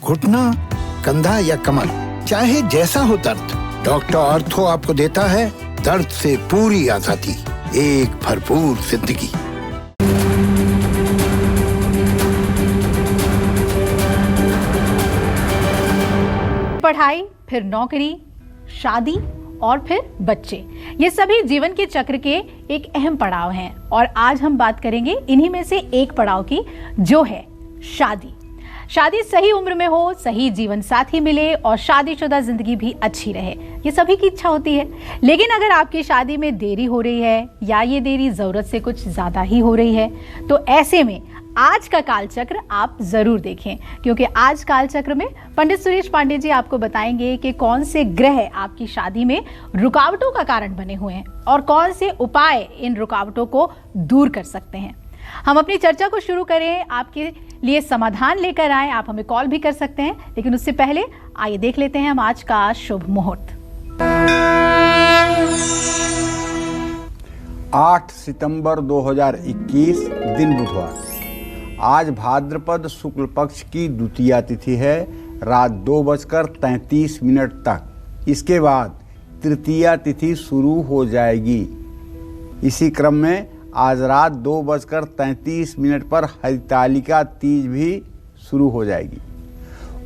घुटना, कंधा या कमर, चाहे जैसा हो दर्द, डॉक्टर ऑर्थो आपको देता है दर्द से पूरी आजादी, एक भरपूर जिंदगी। पढ़ाई, फिर नौकरी, शादी और फिर बच्चे, ये सभी जीवन के चक्र के एक अहम पड़ाव हैं और आज हम बात करेंगे इन्हीं में से एक पड़ाव की, जो है शादी। शादी सही उम्र में हो, सही जीवन साथी मिले और शादीशुदा जिंदगी भी अच्छी रहे, ये सभी की इच्छा होती है। लेकिन अगर आपकी शादी में देरी हो रही है या ये देरी जरूरत से कुछ ज्यादा ही हो रही है, तो ऐसे में आज का कालचक्र आप जरूर देखें, क्योंकि आज कालचक्र में पंडित सुरेश पांडे जी आपको बताएंगे कि कौन से ग्रह आपकी शादी में रुकावटों का कारण बने हुए हैं और कौन से उपाय इन रुकावटों को दूर कर सकते हैं। हम अपनी चर्चा को शुरू करें, आपके लिए समाधान लेकर आए, आप हमें कॉल भी कर सकते हैं, लेकिन उससे पहले आइए देख लेते हैं हम आज का शुभ मुहूर्त। 8 सितंबर 2021 दिन बुधवार। आज भाद्रपद शुक्ल पक्ष की द्वितीया तिथि है, रात 2:33 तक। इसके बाद तृतीया तिथि शुरू हो जाएगी। इसी क्रम में आज रात 2:33 पर हरितालिका तीज भी शुरू हो जाएगी।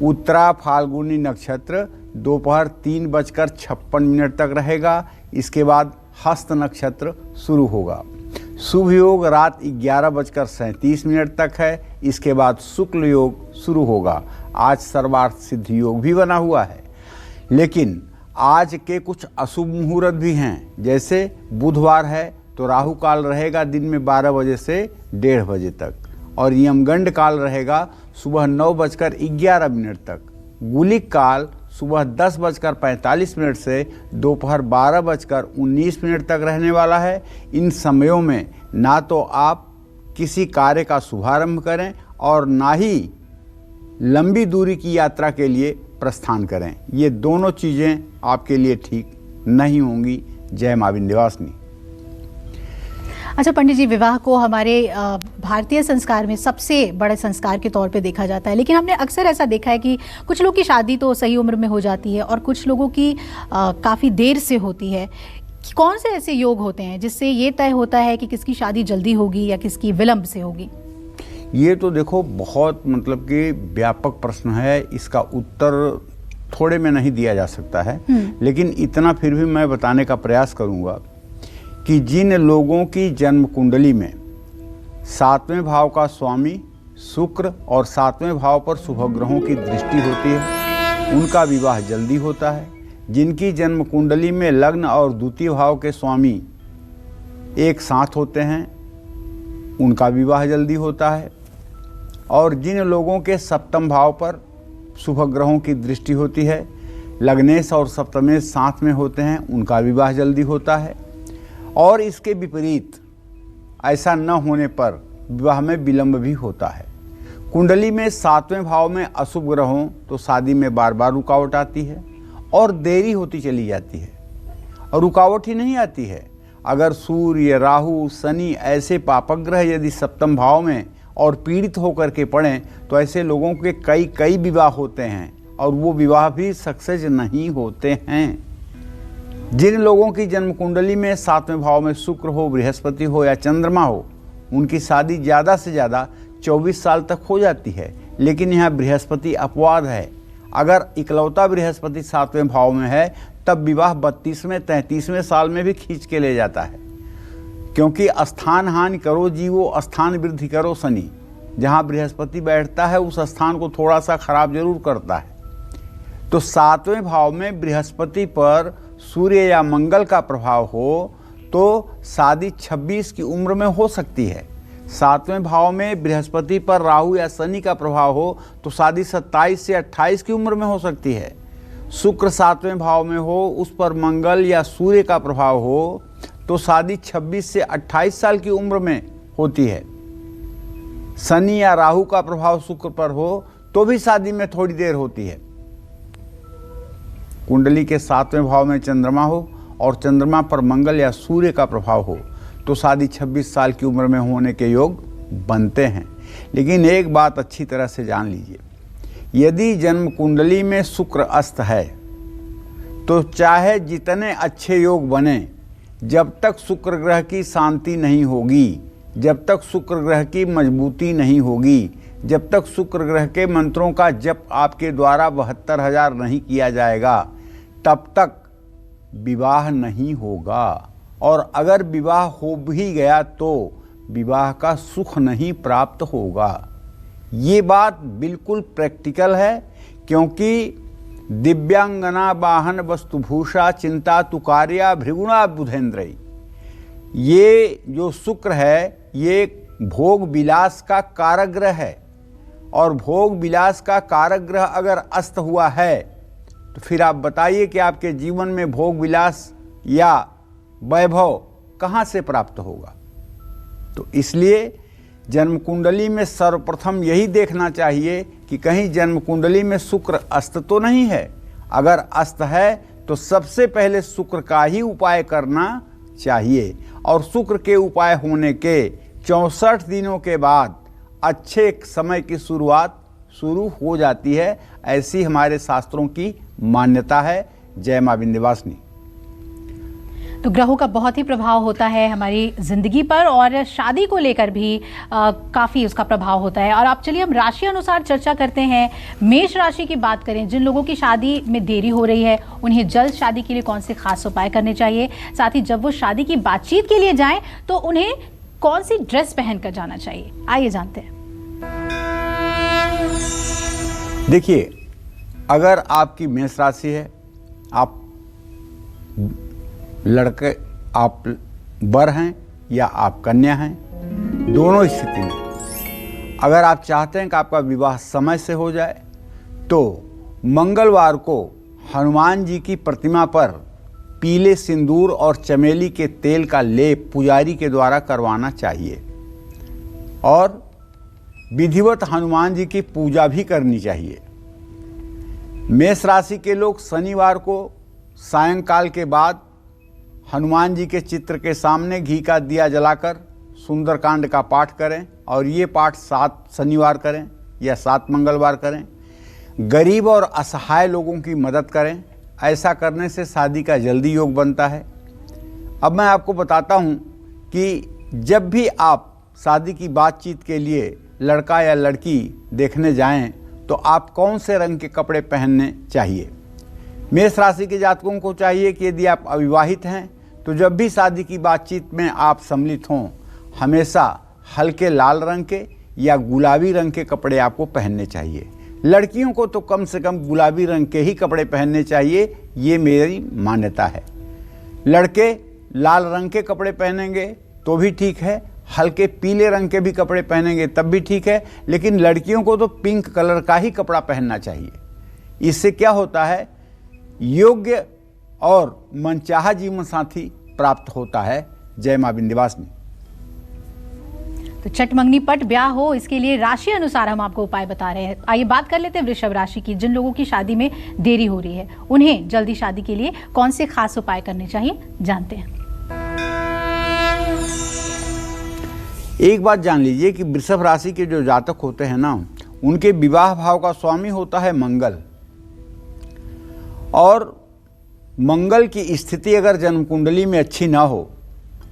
उत्तरा फाल्गुनी नक्षत्र दोपहर 3:56 तक रहेगा। इसके बाद हस्त नक्षत्र शुरू होगा। शुभ योग रात 11:37 तक है। इसके बाद शुक्ल योग शुरू होगा। आज सर्वार्थ सिद्ध योग भी बना हुआ है, लेकिन आज के कुछ अशुभ मुहूर्त भी हैं। जैसे बुधवार है तो राहु काल रहेगा दिन में 12 बजे से 1:30 बजे तक और यमगंड काल रहेगा सुबह 9:11 तक। गुलिक काल सुबह 10:45 से दोपहर 12:19 तक रहने वाला है। इन समयों में ना तो आप किसी कार्य का शुभारंभ करें और ना ही लंबी दूरी की यात्रा के लिए प्रस्थान करें। ये दोनों चीज़ें आपके लिए ठीक नहीं होंगी। जय मां विंध्यवासिनी। अच्छा पंडित जी, विवाह को हमारे भारतीय संस्कार में सबसे बड़े संस्कार के तौर पे देखा जाता है, लेकिन हमने अक्सर ऐसा देखा है कि कुछ लोग की शादी तो सही उम्र में हो जाती है और कुछ लोगों की काफ़ी देर से होती है। कौन से ऐसे योग होते हैं जिससे ये तय होता है कि किसकी शादी जल्दी होगी या किसकी विलंब से होगी? ये तो देखो बहुत मतलब कि व्यापक प्रश्न है। इसका उत्तर थोड़े में नहीं दिया जा सकता है, लेकिन इतना फिर भी मैं बताने का प्रयास करूँगा कि जिन लोगों की जन्म कुंडली में 7वें भाव का स्वामी शुक्र और 7वें भाव पर शुभ ग्रहों की दृष्टि होती है, उनका विवाह जल्दी होता है। जिनकी जन्म कुंडली में लग्न और द्वितीय भाव के स्वामी एक साथ होते हैं, उनका विवाह जल्दी होता है। और जिन लोगों के 7वें भाव पर शुभ ग्रहों की दृष्टि होती है, लग्नेश और सप्तमेश साथ में होते हैं, उनका विवाह जल्दी होता है। और इसके विपरीत ऐसा न होने पर विवाह में विलंब भी होता है। कुंडली में 7वें भाव में अशुभ ग्रह हों तो शादी में बार बार रुकावट आती है और देरी होती चली जाती है। और रुकावट ही नहीं आती है, अगर सूर्य, राहु, शनि ऐसे पापक ग्रह यदि 7वें भाव में और पीड़ित होकर के पड़ें तो ऐसे लोगों के कई विवाह होते हैं और वो विवाह भी सक्सेस नहीं होते हैं। जिन लोगों की जन्म कुंडली में 7वें भाव में शुक्र हो, बृहस्पति हो या चंद्रमा हो, उनकी शादी ज़्यादा से ज़्यादा 24 साल तक हो जाती है। लेकिन यहाँ बृहस्पति अपवाद है। अगर इकलौता बृहस्पति 7वें भाव में है तब विवाह 32वें 33वें साल में भी खींच के ले जाता है, क्योंकि स्थान हानि करो जीवो, स्थान वृद्धि करो शनि। जहाँ बृहस्पति बैठता है उस स्थान को थोड़ा सा खराब जरूर करता है। तो 7वें भाव में बृहस्पति पर सूर्य या मंगल का प्रभाव हो तो शादी 26 की उम्र में हो सकती है। 7वें भाव में बृहस्पति पर राहु या शनि का प्रभाव हो तो शादी 27 से 28 की उम्र में हो सकती है। शुक्र 7वें भाव में हो, उस पर मंगल या सूर्य का प्रभाव हो तो शादी 26 से 28 साल की उम्र में होती है। शनि या राहु का प्रभाव शुक्र पर हो तो भी शादी में थोड़ी देर होती है। कुंडली के 7वें भाव में चंद्रमा हो और चंद्रमा पर मंगल या सूर्य का प्रभाव हो तो शादी 26 साल की उम्र में होने के योग बनते हैं। लेकिन एक बात अच्छी तरह से जान लीजिए, यदि जन्म कुंडली में शुक्र अस्त है तो चाहे जितने अच्छे योग बने, जब तक शुक्र ग्रह की शांति नहीं होगी, जब तक शुक्र ग्रह की मजबूती नहीं होगी, जब तक शुक्र ग्रह के मंत्रों का जप आपके द्वारा 72,000 नहीं किया जाएगा, तब तक विवाह नहीं होगा। और अगर विवाह हो भी गया तो विवाह का सुख नहीं प्राप्त होगा। ये बात बिल्कुल प्रैक्टिकल है, क्योंकि दिव्यांगना वाहन वस्तुभूषा चिंता तुकार्या भृगुणा बुधेंद्र, ये जो शुक्र है ये भोग विलास का कारक ग्रह है। और भोग विलास का कारक ग्रह अगर अस्त हुआ है तो फिर आप बताइए कि आपके जीवन में भोग विलास या वैभव कहाँ से प्राप्त होगा। तो इसलिए जन्म कुंडली में सर्वप्रथम यही देखना चाहिए कि कहीं जन्म कुंडली में शुक्र अस्त तो नहीं है। अगर अस्त है तो सबसे पहले शुक्र का ही उपाय करना चाहिए। और शुक्र के उपाय होने के 64 दिनों के बाद अच्छे समय की शुरुआत शुरू हो जाती है। ऐसी हमारे शास्त्रों की मान्यता है। जय मां विंध्यवासिनी। तो ग्रहों का बहुत ही प्रभाव होता है हमारी ज़िंदगी पर, और शादी को लेकर भी काफ़ी उसका प्रभाव होता है। और आप चलिए हम राशि अनुसार चर्चा करते हैं। मेष राशि की बात करें, जिन लोगों की शादी में देरी हो रही है उन्हें जल्द शादी के लिए कौन से खास उपाय करने चाहिए, साथ ही जब वो शादी की बातचीत के लिए जाएं तो उन्हें कौन सी ड्रेस पहन कर जाना चाहिए, आइए जानते हैं। देखिए, अगर आपकी मेष राशि है, आप लड़के, आप वर हैं या आप कन्या हैं, दोनों स्थिति में अगर आप चाहते हैं कि आपका विवाह समय से हो जाए तो मंगलवार को हनुमान जी की प्रतिमा पर पीले सिंदूर और चमेली के तेल का लेप पुजारी के द्वारा करवाना चाहिए। और विधिवत हनुमान जी की पूजा भी करनी चाहिए। मेष राशि के लोग शनिवार को सायंकाल के बाद हनुमान जी के चित्र के सामने घी का दिया जलाकर सुंदरकांड का पाठ करें। और ये पाठ 7 शनिवार करें या 7 मंगलवार करें। गरीब और असहाय लोगों की मदद करें। ऐसा करने से शादी का जल्दी योग बनता है। अब मैं आपको बताता हूँ कि जब भी आप शादी की बातचीत के लिए लड़का या लड़की देखने जाएं तो आप कौन से रंग के कपड़े पहनने चाहिए। मेष राशि के जातकों को चाहिए कि यदि आप अविवाहित हैं तो जब भी शादी की बातचीत में आप सम्मिलित हों, हमेशा हल्के लाल रंग के या गुलाबी रंग के कपड़े आपको पहनने चाहिए। लड़कियों को तो कम से कम गुलाबी रंग के ही कपड़े पहनने चाहिए, ये मेरी मान्यता है। लड़के लाल रंग के कपड़े पहनेंगे तो भी ठीक है, हल्के पीले रंग के भी कपड़े पहनेंगे तब भी ठीक है, लेकिन लड़कियों को तो पिंक कलर का ही कपड़ा पहनना चाहिए। इससे क्या होता है, योग्य और मनचाहा जीवन साथी प्राप्त होता है। जय मां विंध्यवासिनी। तो चटमंगनी पट ब्याह हो, इसके लिए राशि अनुसार हम आपको उपाय बता रहे हैं। आइए बात कर लेते हैं वृषभ राशि की। जिन लोगों की शादी में देरी हो रही है उन्हें जल्दी शादी के लिए कौन से खास उपाय करने चाहिए, जानते हैं। एक बात जान लीजिए कि वृषभ राशि के जो जातक होते हैं ना, उनके विवाह भाव का स्वामी होता है मंगल। और मंगल की स्थिति अगर जन्म कुंडली में अच्छी ना हो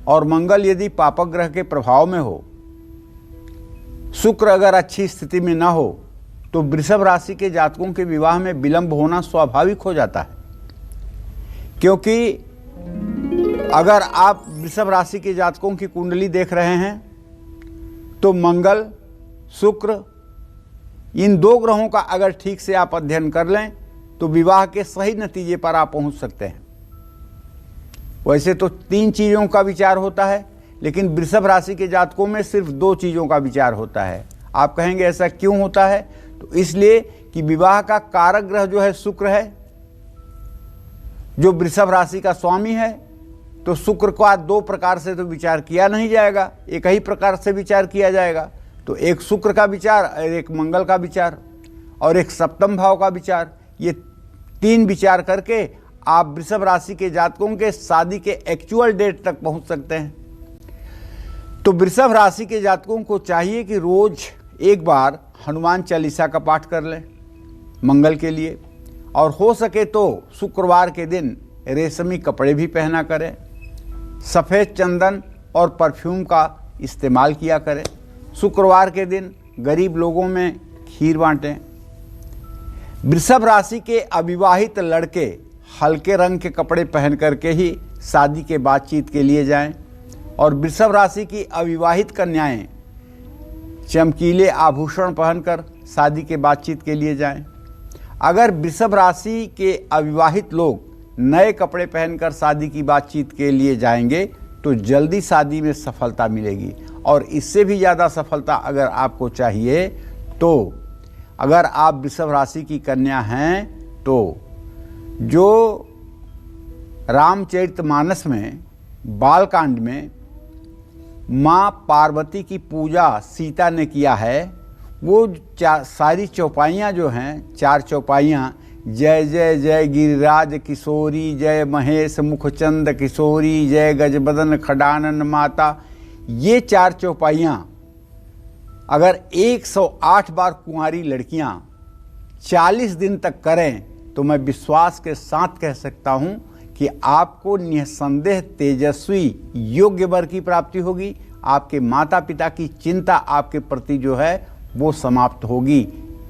और मंगल यदि पापक ग्रह के प्रभाव में हो, शुक्र अगर अच्छी स्थिति में ना हो, तो वृषभ राशि के जातकों के विवाह में विलंब होना स्वाभाविक हो जाता है। क्योंकि अगर आप वृषभ राशि के जातकों की कुंडली देख रहे हैं तो मंगल, शुक्र, इन 2 ग्रहों का अगर ठीक से आप अध्ययन कर लें तो विवाह के सही नतीजे पर आप पहुंच सकते हैं। वैसे तो 3 चीज़ों का विचार होता है, लेकिन वृषभ राशि के जातकों में सिर्फ 2 चीज़ों का विचार होता है। आप कहेंगे ऐसा क्यों होता है? तो इसलिए कि विवाह का कारक ग्रह जो है शुक्र है, जो वृषभ राशि का स्वामी है। तो शुक्र का 2 प्रकार से तो विचार किया नहीं जाएगा, एक ही प्रकार से विचार किया जाएगा। तो एक शुक्र का विचार और एक मंगल का विचार और एक सप्तम भाव का विचार, ये 3 विचार करके आप वृषभ राशि के जातकों के शादी के एक्चुअल डेट तक पहुंच सकते हैं। तो वृषभ राशि के जातकों को चाहिए कि रोज एक बार हनुमान चालीसा का पाठ कर लें। मंगल के लिए। और हो सके तो शुक्रवार के दिन रेशमी कपड़े भी पहना करें। सफ़ेद चंदन और परफ्यूम का इस्तेमाल किया करें। शुक्रवार के दिन गरीब लोगों में खीर बांटें। वृषभ राशि के अविवाहित लड़के हल्के रंग के कपड़े पहन करके ही शादी के बातचीत के लिए जाएं। और वृषभ राशि की अविवाहित कन्याएं चमकीले आभूषण पहनकर शादी के बातचीत के लिए जाएं। अगर वृषभ राशि के अविवाहित लोग नए कपड़े पहनकर शादी की बातचीत के लिए जाएंगे तो जल्दी शादी में सफलता मिलेगी। और इससे भी ज़्यादा सफलता अगर आपको चाहिए तो अगर आप वृषभ राशि की कन्या हैं तो जो रामचरितमानस में बालकांड में माँ पार्वती की पूजा सीता ने किया है, वो सारी चौपाइयाँ जो हैं, 4 चौपाइयाँ, जय जय जय गिरिराज किशोरी, जय महेश मुखचंद किशोरी, जय गजबदन खडानन माता, ये 4 चौपाइयाँ अगर 108 बार कुंवारी लड़कियाँ 40 दिन तक करें तो मैं विश्वास के साथ कह सकता हूँ कि आपको निसंदेह तेजस्वी योग्य वर की प्राप्ति होगी। आपके माता पिता की चिंता आपके प्रति जो है वो समाप्त होगी।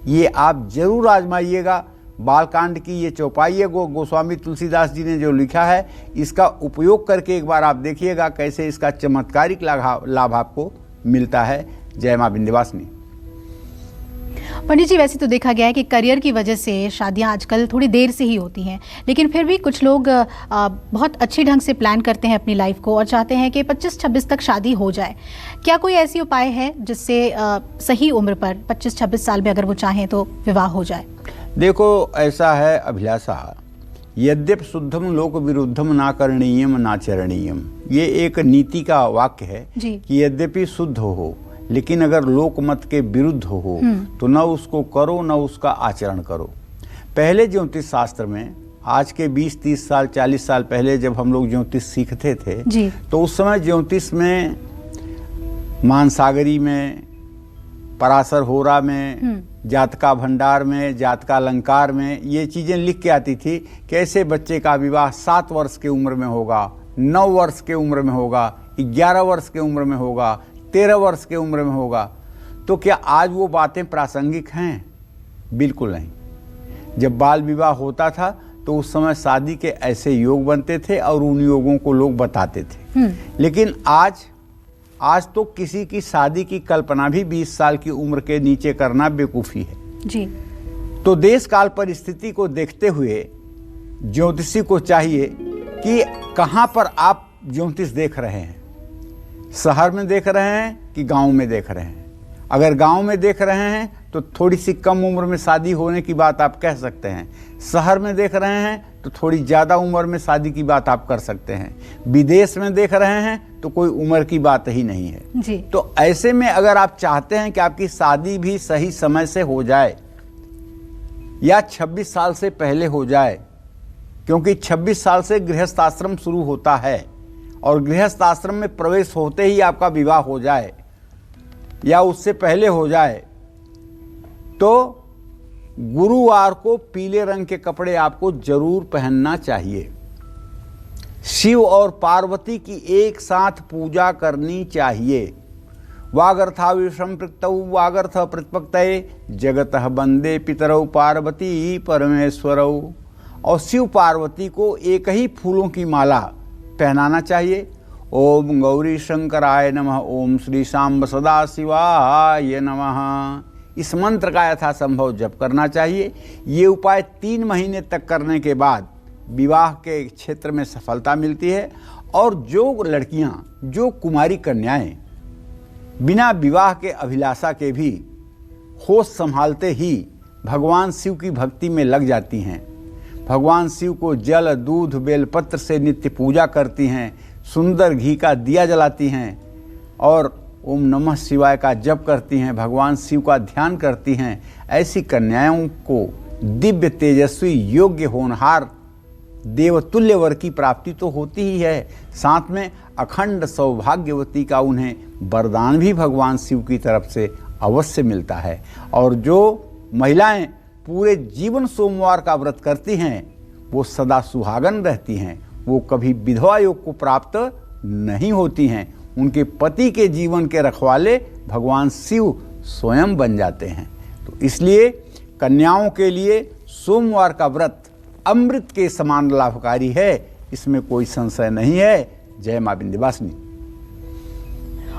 ये आप जरूर आजमाइएगा। बालकांड की ये चौपाई है गोस्वामी तुलसीदास जी ने जो लिखा है, इसका उपयोग करके एक बार आप देखिएगा कैसे इसका चमत्कारिक लाभ आपको मिलता है। जय माँ विंध्यवासिनी। पंडित जी, वैसे तो देखा गया है कि करियर की वजह से शादियां आजकल थोड़ी देर से ही होती हैं, लेकिन फिर भी कुछ लोग बहुत अच्छे ढंग से प्लान करते हैं अपनी लाइफ को और चाहते हैं कि 25-26 तक शादी हो जाए। क्या कोई ऐसी उपाय है जिससे सही उम्र पर 25-26 साल में अगर वो चाहें तो विवाह हो जाए? देखो, ऐसा है अभिलाषा, यद्यप शुद्धम लोक विरुद्धम ना करणीयम ना चरणीयम, ये एक नीति का वाक्य है कि यद्यपि शुद्ध हो लेकिन अगर लोकमत के विरुद्ध हो तो न उसको करो न उसका आचरण करो। पहले ज्योतिष शास्त्र में, आज के 20-30 साल 40 साल पहले जब हम लोग ज्योतिष सीखते थे तो उस समय ज्योतिष में मानसागरी में, पराशर होरा में, जातका भंडार में, जातका अलंकार में ये चीज़ें लिख के आती थी कि ऐसे बच्चे का विवाह 7 वर्ष की उम्र में होगा, 9 वर्ष के उम्र में होगा, 11 वर्ष के उम्र में होगा, 13 वर्ष के उम्र में होगा। तो क्या आज वो बातें प्रासंगिक हैं? बिल्कुल नहीं। जब बाल विवाह होता था तो उस समय शादी के ऐसे योग बनते थे और उन योगों को लोग बताते थे। लेकिन आज तो किसी की शादी की कल्पना भी 20 साल की उम्र के नीचे करना बेवकूफ़ी है जी। तो देश काल परिस्थिति को देखते हुए ज्योतिषी को चाहिए कि कहाँ पर आप ज्योतिष देख रहे हैं, शहर में देख रहे हैं कि गांव में देख रहे हैं। अगर गांव में देख रहे हैं तो थोड़ी सी कम उम्र में शादी होने की बात आप कह सकते हैं। शहर में देख रहे हैं तो थोड़ी ज़्यादा उम्र में शादी की बात आप कर सकते हैं। विदेश में देख रहे हैं तो कोई उम्र की बात ही नहीं है जी। तो ऐसे में अगर आप चाहते हैं कि आपकी शादी भी सही समय से हो जाए या 26 साल से पहले हो जाए, क्योंकि 26 साल से गृहस्थ आश्रम शुरू होता है और गृहस्थ आश्रम में प्रवेश होते ही आपका विवाह हो जाए या उससे पहले हो जाए, तो गुरुवार को पीले रंग के कपड़े आपको जरूर पहनना चाहिए। शिव और पार्वती की एक साथ पूजा करनी चाहिए। वागर्था संपृक्तौ वागर्थ प्रतिपक्तये जगतः वंदे पितरौ पार्वती परमेश्वरौ। और शिव पार्वती को एक ही फूलों की माला पहनाना चाहिए। ओम गौरी शंकराय नमः, ओम श्री सांब सदा शिवाय नमः। इस मंत्र का यथासंभव जप करना चाहिए। ये उपाय 3 महीने तक करने के बाद विवाह के क्षेत्र में सफलता मिलती है। और जो लड़कियां, जो कुमारी कन्याएं बिना विवाह के अभिलाषा के भी होश संभालते ही भगवान शिव की भक्ति में लग जाती हैं, भगवान शिव को जल दूध बेलपत्र से नित्य पूजा करती हैं, सुंदर घी का दिया जलाती हैं और ओम नमः शिवाय का जप करती हैं, भगवान शिव का ध्यान करती हैं, ऐसी कन्याओं को दिव्य तेजस्वी योग्य होनहार देवतुल्य वर की प्राप्ति तो होती ही है, साथ में अखंड सौभाग्यवती का उन्हें वरदान भी भगवान शिव की तरफ से अवश्य मिलता है। और जो महिलाएं पूरे जीवन सोमवार का व्रत करती हैं वो सदा सुहागन रहती हैं, वो कभी विधवा योग को प्राप्त नहीं होती हैं। उनके पति के जीवन के रखवाले भगवान शिव स्वयं बन जाते हैं। तो इसलिए कन्याओं के लिए सोमवार का व्रत अमृत के समान लाभकारी है, इसमें कोई संशय नहीं है। जय मां विंध्यवासिनी।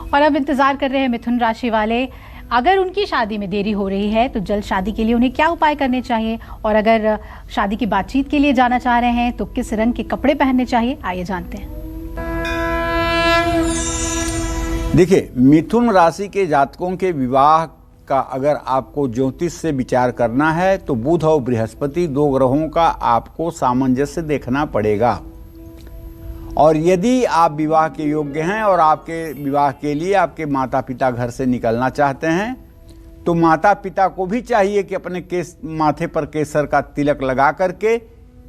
और अब इंतजार कर रहे हैं मिथुन राशि वाले, अगर उनकी शादी में देरी हो रही है तो जल्द शादी के लिए उन्हें क्या उपाय करने चाहिए, और अगर शादी की बातचीत के लिए जाना चाह रहे हैं तो किस रंग के कपड़े पहनने चाहिए, आइए जानते हैं। देखिए, मिथुन राशि के जातकों के विवाह का अगर आपको ज्योतिष से विचार करना है तो बुध और बृहस्पति 2 ग्रहों का आपको सामंजस्य देखना पड़ेगा। और यदि आप विवाह के योग्य हैं और आपके विवाह के लिए आपके माता पिता घर से निकलना चाहते हैं तो माता पिता को भी चाहिए कि अपने माथे पर केसर का तिलक लगा करके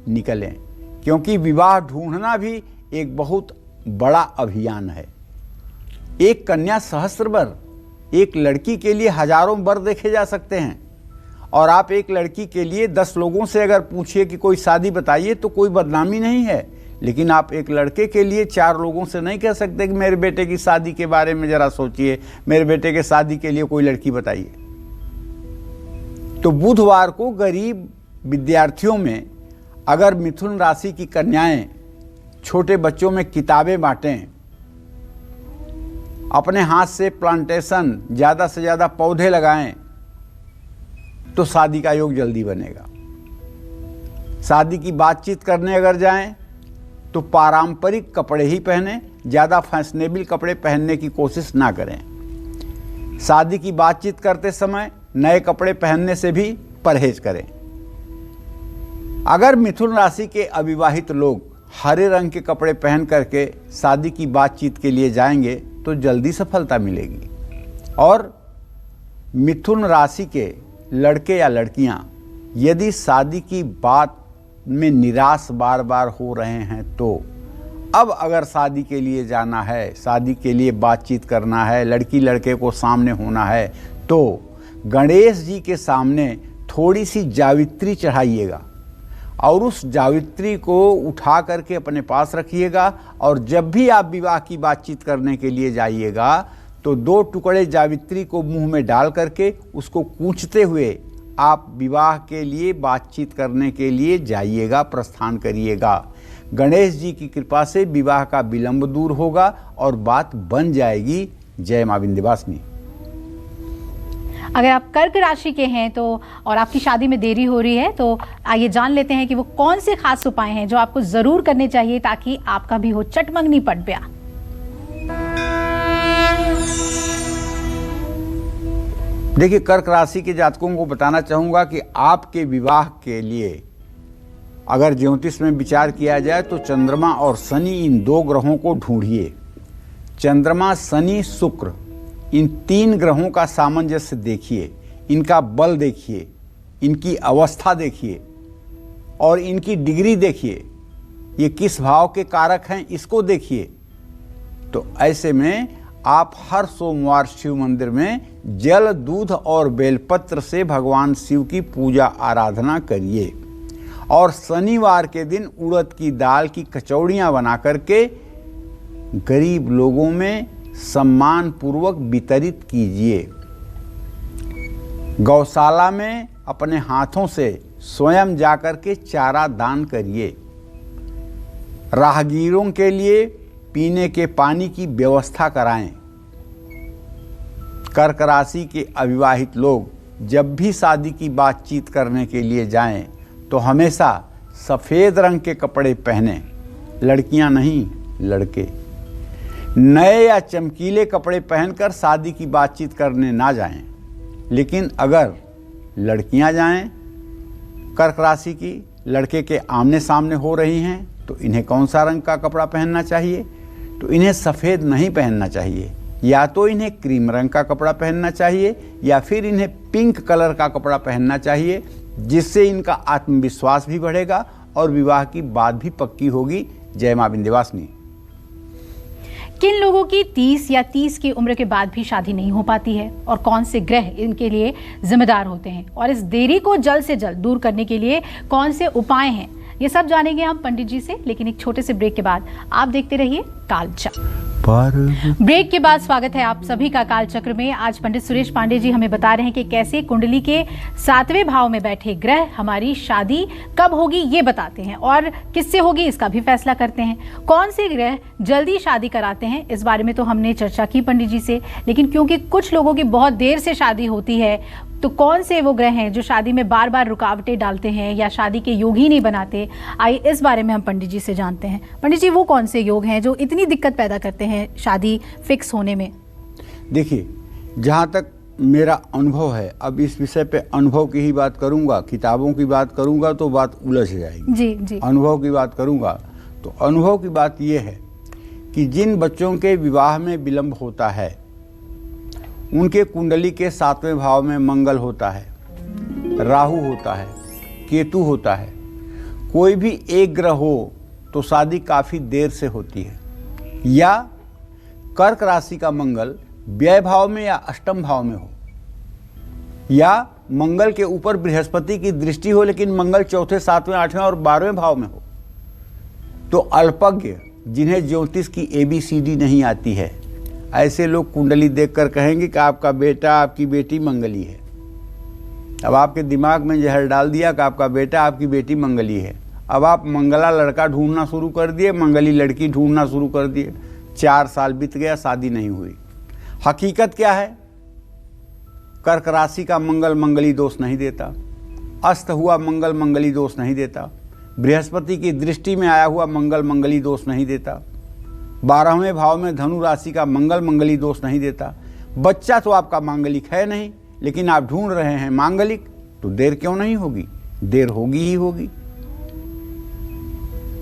निकलें, क्योंकि विवाह ढूंढना भी एक बहुत बड़ा अभियान है। एक कन्या सहस्त्र वर, एक लड़की के लिए हजारों वर देखे जा सकते हैं। और आप एक लड़की के लिए 10 लोगों से अगर पूछिए कि कोई शादी बताइए तो कोई बदनामी नहीं है, लेकिन आप एक लड़के के लिए 4 लोगों से नहीं कह सकते कि मेरे बेटे की शादी के बारे में जरा सोचिए, मेरे बेटे के शादी के लिए कोई लड़की बताइए। तो बुधवार को गरीब विद्यार्थियों में अगर मिथुन राशि की कन्याएं छोटे बच्चों में किताबें बांटें, अपने हाथ से प्लांटेशन ज़्यादा से ज़्यादा पौधे लगाएं तो शादी का योग जल्दी बनेगा। शादी की बातचीत करने अगर जाएं तो पारंपरिक कपड़े ही पहनें, ज़्यादा फैशनेबल कपड़े पहनने की कोशिश ना करें। शादी की बातचीत करते समय नए कपड़े पहनने से भी परहेज करें। अगर मिथुन राशि के अविवाहित लोग हरे रंग के कपड़े पहन करके शादी की बातचीत के लिए जाएंगे तो जल्दी सफलता मिलेगी। और मिथुन राशि के लड़के या लड़कियां यदि शादी की बात में निराश बार बार हो रहे हैं तो अब अगर शादी के लिए जाना है, शादी के लिए बातचीत करना है, लड़की लड़के को सामने होना है तो गणेश जी के सामने थोड़ी सी जावित्री चढ़ाइएगा और उस जावित्री को उठा करके अपने पास रखिएगा। और जब भी आप विवाह की बातचीत करने के लिए जाइएगा तो 2 टुकड़े जावित्री को मुंह में डाल करके उसको कूचते हुए आप विवाह के लिए बातचीत करने के लिए जाइएगा, प्रस्थान करिएगा। गणेश जी की कृपा से विवाह का विलंब दूर होगा और बात बन जाएगी। जय मां विंध्यवासिनी। अगर आप कर्क राशि के हैं तो और आपकी शादी में देरी हो रही है तो आइए जान लेते हैं कि वो कौन से खास उपाय हैं जो आपको जरूर करने चाहिए ताकि आपका भी हो चटमंगनी पट ब्याह। देखिए, कर्क राशि के जातकों को बताना चाहूंगा कि आपके विवाह के लिए अगर ज्योतिष में विचार किया जाए तो चंद्रमा और शनि, इन 2 ग्रहों को ढूंढिए। चंद्रमा, शनि, शुक्र, इन 3 ग्रहों का सामंजस्य देखिए, इनका बल देखिए, इनकी अवस्था देखिए और इनकी डिग्री देखिए, ये किस भाव के कारक हैं इसको देखिए। तो ऐसे में आप हर सोमवार शिव मंदिर में जल, दूध और बेलपत्र से भगवान शिव की पूजा आराधना करिए। और शनिवार के दिन उड़द की दाल की कचौड़ियाँ बना करके गरीब लोगों में सम्मान पूर्वक वितरित कीजिए। गौशाला में अपने हाथों से स्वयं जाकर के चारा दान करिए। राहगीरों के लिए पीने के पानी की व्यवस्था कराएं। कर्क राशि के अविवाहित लोग जब भी शादी की बातचीत करने के लिए जाएं तो हमेशा सफ़ेद रंग के कपड़े पहनें, लड़कियां नहीं लड़के। नए या चमकीले कपड़े पहनकर शादी की बातचीत करने ना जाएं। लेकिन अगर लड़कियां जाएं कर्क राशि की, लड़के के आमने सामने हो रही हैं तो इन्हें कौन सा रंग का कपड़ा पहनना चाहिए? तो इन्हें सफ़ेद नहीं पहनना चाहिए, या तो इन्हें क्रीम रंग का कपड़ा पहनना चाहिए या फिर इन्हें पिंक कलर का कपड़ा पहनना चाहिए, जिससे इनका आत्मविश्वास भी बढ़ेगा और विवाह की बात भी पक्की होगी। जय मां विंध्यवासिनी। किन लोगों की 30 या 30 की उम्र के बाद भी शादी नहीं हो पाती है और कौन से ग्रह इनके लिए जिम्मेदार होते हैं, और इस देरी को जल्द से जल्द दूर करने के लिए कौन से उपाय हैं, ये सब जानेंगे हम पंडित जी से। लेकिन एक छोटे से ब्रेक के बाद आप देखते रहिए कालचक्र। ब्रेक के बाद स्वागत है आप सभी का कालचक्र में। आज पंडित सुरेश पांडे जी हमें बता रहे हैं कि कैसे कुंडली के 7वें भाव में बैठे ग्रह हमारी शादी कब होगी ये बताते हैं, और किससे होगी इसका भी फैसला करते हैं। कौन से ग्रह जल्दी शादी कराते हैं इस बारे में तो हमने चर्चा की पंडित जी से, लेकिन क्योंकि कुछ लोगों की बहुत देर से शादी होती है, तो कौन से वो ग्रह हैं जो शादी में बार बार रुकावटें डालते हैं या शादी के योग ही नहीं बनाते, आइए इस बारे में हम पंडित जी से जानते हैं। पंडित जी, वो कौन से योग हैं जो इतनी दिक्कत पैदा करते हैं शादी फिक्स होने में? देखिए, जहाँ तक मेरा अनुभव है, अब इस विषय पे अनुभव की ही बात करूंगा, किताबों की बात करूंगा तो बात उलझ जाएगी। जी जी। अनुभव की बात करूंगा तो अनुभव की बात यह है कि जिन बच्चों के विवाह में विलंब होता है उनके कुंडली के 7वें भाव में मंगल होता है, राहु होता है, केतु होता है। कोई भी एक ग्रह हो तो शादी काफ़ी देर से होती है। या कर्क राशि का मंगल व्यय भाव में या अष्टम भाव में हो, या मंगल के ऊपर बृहस्पति की दृष्टि हो लेकिन मंगल 4, 7वें, 8वें और 12वें भाव में हो, तो अल्पज्ञ जिन्हें ज्योतिष की ABCD नहीं आती है, ऐसे लोग कुंडली देखकर कहेंगे कि आपका बेटा आपकी बेटी मंगली है। अब आपके दिमाग में जहर डाल दिया कि आपका बेटा आपकी बेटी मंगली है। अब आप मंगला लड़का ढूंढना शुरू कर दिए, मंगली लड़की ढूंढना शुरू कर दिए। 4 साल बीत गया, शादी नहीं हुई। हकीकत क्या है? कर्क राशि का मंगल मंगली दोष नहीं देता, अस्त हुआ मंगल मंगली दोष नहीं देता, बृहस्पति की दृष्टि में आया हुआ मंगल मंगली दोष नहीं देता, 12वें भाव में धनु राशि का मंगल मंगली दोष नहीं देता। बच्चा तो आपका मांगलिक है नहीं, लेकिन आप ढूंढ रहे हैं मांगलिक, तो देर क्यों नहीं होगी? देर होगी ही होगी,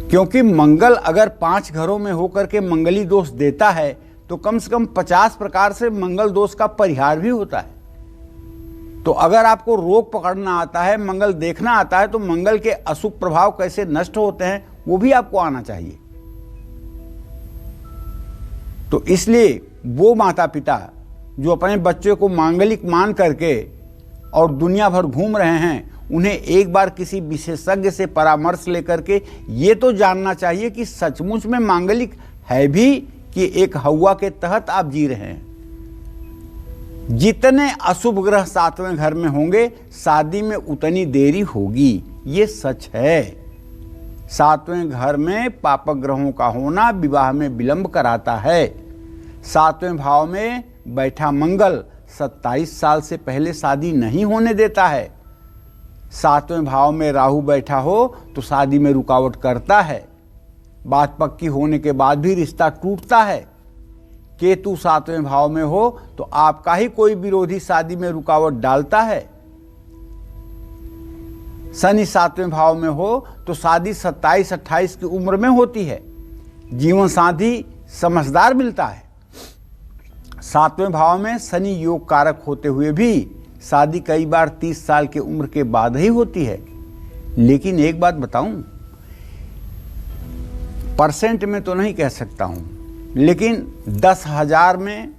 क्योंकि मंगल अगर 5 घरों में होकर के मंगली दोष देता है तो कम से कम 50 प्रकार से मंगल दोष का परिहार भी होता है। तो अगर आपको रोग पकड़ना आता है, मंगल देखना आता है, तो मंगल के अशुभ प्रभाव कैसे नष्ट होते हैं वो भी आपको आना चाहिए। तो इसलिए वो माता पिता जो अपने बच्चे को मांगलिक मान करके और दुनिया भर घूम रहे हैं, उन्हें एक बार किसी विशेषज्ञ से परामर्श लेकर के ये तो जानना चाहिए कि सचमुच में मांगलिक है भी कि एक हवा के तहत आप जी रहे हैं। जितने अशुभ ग्रह 7वें घर में होंगे, शादी में उतनी देरी होगी, ये सच है। 7वें घर में पापक ग्रहों का होना विवाह में विलंब कराता है। 7वें भाव में बैठा मंगल 27 साल से पहले शादी नहीं होने देता है। 7वें भाव में राहु बैठा हो तो शादी में रुकावट करता है। बात पक्की होने के बाद भी रिश्ता टूटता है। केतु 7वें भाव में हो तो आपका ही कोई विरोधी शादी में रुकावट डालता है। शनि 7वें भाव में हो तो शादी 27-28 की उम्र में होती है। जीवन साथी समझदार मिलता है। 7वें भाव में शनि योग कारक होते हुए भी शादी कई बार 30 साल की उम्र के बाद ही होती है। लेकिन एक बात बताऊं, परसेंट में तो नहीं कह सकता हूं, लेकिन 10,000 में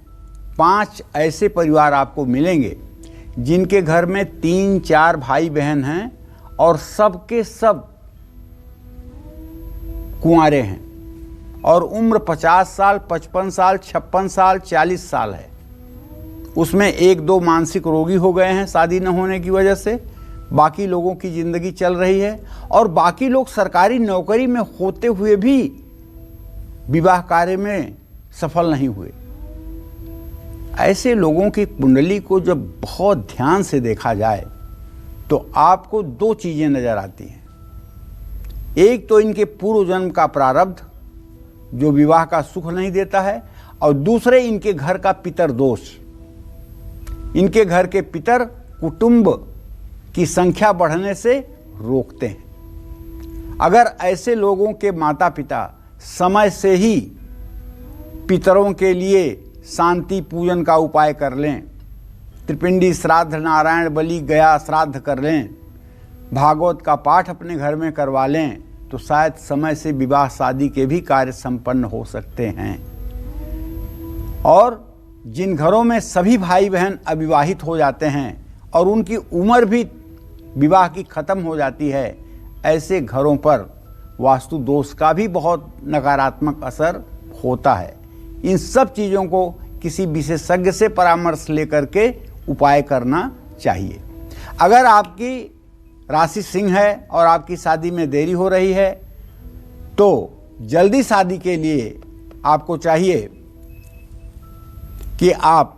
5 ऐसे परिवार आपको मिलेंगे जिनके घर में 3-4 भाई बहन हैं और सबके सब कुंवारे हैं और उम्र 50 साल, 55 साल, 56 साल, 40 साल है। उसमें 1-2 मानसिक रोगी हो गए हैं शादी न होने की वजह से, बाकी लोगों की जिंदगी चल रही है और बाकी लोग सरकारी नौकरी में होते हुए भी विवाह कार्य में सफल नहीं हुए। ऐसे लोगों की कुंडली को जब बहुत ध्यान से देखा जाए तो आपको 2 चीजें नजर आती हैं। एक तो इनके पूर्व जन्म का प्रारब्ध जो विवाह का सुख नहीं देता है, और दूसरे इनके घर का पितर दोष। इनके घर के पितर कुटुंब की संख्या बढ़ने से रोकते हैं। अगर ऐसे लोगों के माता पिता समय से ही पितरों के लिए शांति पूजन का उपाय कर लें, त्रिपिंडी श्राद्ध, नारायण बलि, गया श्राद्ध कर लें, भागवत का पाठ अपने घर में करवा लें, तो शायद समय से विवाह शादी के भी कार्य संपन्न हो सकते हैं। और जिन घरों में सभी भाई बहन अविवाहित हो जाते हैं और उनकी उम्र भी विवाह की खत्म हो जाती है, ऐसे घरों पर वास्तु दोष का भी बहुत नकारात्मक असर होता है। इन सब चीज़ों को किसी विशेषज्ञ से परामर्श लेकर के उपाय करना चाहिए। अगर आपकी राशि सिंह है और आपकी शादी में देरी हो रही है तो जल्दी शादी के लिए आपको चाहिए कि आप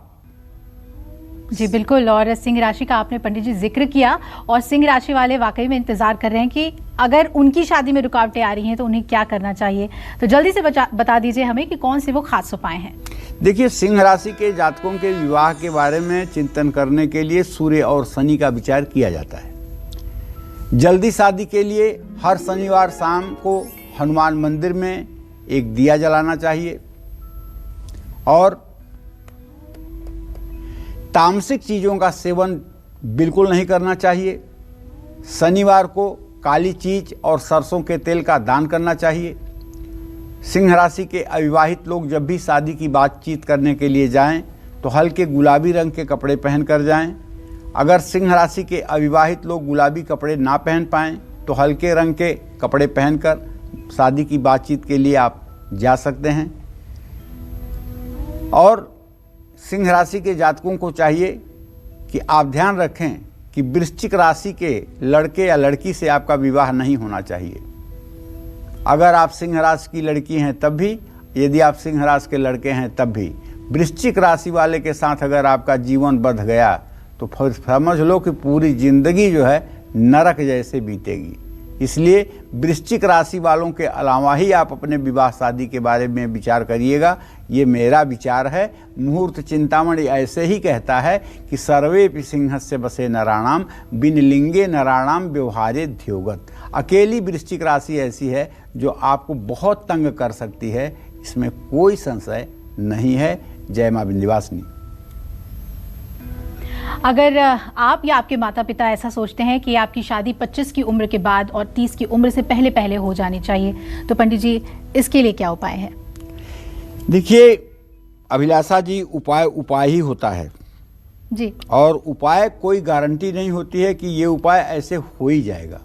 जी बिल्कुल, और सिंह राशि का आपने पंडित जी जिक्र किया, और सिंह राशि वाले वाकई में इंतजार कर रहे हैं कि अगर उनकी शादी में रुकावटें आ रही हैं तो उन्हें क्या करना चाहिए। तो जल्दी से बता दीजिए हमें कि कौन से वो खास उपाय हैं। देखिए, सिंह राशि के जातकों के विवाह के बारे में चिंतन करने के लिए सूर्य और शनि का विचार किया जाता है। जल्दी शादी के लिए हर शनिवार शाम को हनुमान मंदिर में एक दिया जलाना चाहिए और तामसिक चीज़ों का सेवन बिल्कुल नहीं करना चाहिए। शनिवार को काली चीज और सरसों के तेल का दान करना चाहिए। सिंह राशि के अविवाहित लोग जब भी शादी की बातचीत करने के लिए जाएं तो हल्के गुलाबी रंग के कपड़े पहन कर जाएं। अगर सिंह राशि के अविवाहित लोग गुलाबी कपड़े ना पहन पाएं तो हल्के रंग के कपड़े पहनकर शादी की बातचीत के लिए आप जा सकते हैं। और सिंह राशि के जातकों को चाहिए कि आप ध्यान रखें कि वृश्चिक राशि के लड़के या लड़की से आपका विवाह नहीं होना चाहिए। अगर आप सिंह राशि की लड़की हैं तब भी, यदि आप सिंह राशि के लड़के हैं तब भी, वृश्चिक राशि वाले के साथ अगर आपका जीवन बंध गया तो फिर समझ लो कि पूरी जिंदगी जो है नरक जैसे बीतेगी। इसलिए वृश्चिक राशि वालों के अलावा ही आप अपने विवाह शादी के बारे में विचार करिएगा। ये मेरा विचार है। मुहूर्त चिंतामणि ऐसे ही कहता है कि सर्वेपि सिंहस्य बसे नराणाम बिन लिंगे नराणाम व्यवहारे ध्योगत। अकेली वृश्चिक राशि ऐसी है जो आपको बहुत तंग कर सकती है, इसमें कोई संशय नहीं है। जय मां विंध्यवासिनी। अगर आप या आपके माता पिता ऐसा सोचते हैं कि आपकी शादी 25 की उम्र के बाद और 30 की उम्र से पहले पहले हो जानी चाहिए, तो पंडित जी इसके लिए क्या उपाय है? देखिए अभिलाषा जी, उपाय ही होता है जी, और उपाय कोई गारंटी नहीं होती है कि ये उपाय ऐसे हो ही जाएगा।